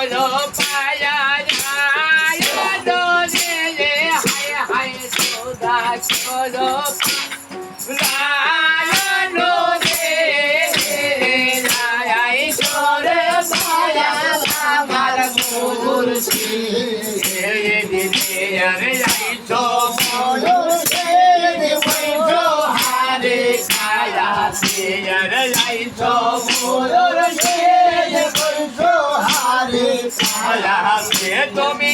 চলো পায়া যায় রে হায় হায় সদা চলো লায়নো রে লাই চলে পায়া আমার মুর্শিদ দিতে আরে যাইছো মুর্শিদ বইছো হারে কায়া সে আরে যাইছো মুর্শিদ বইছো হারে কায়া সে তুমি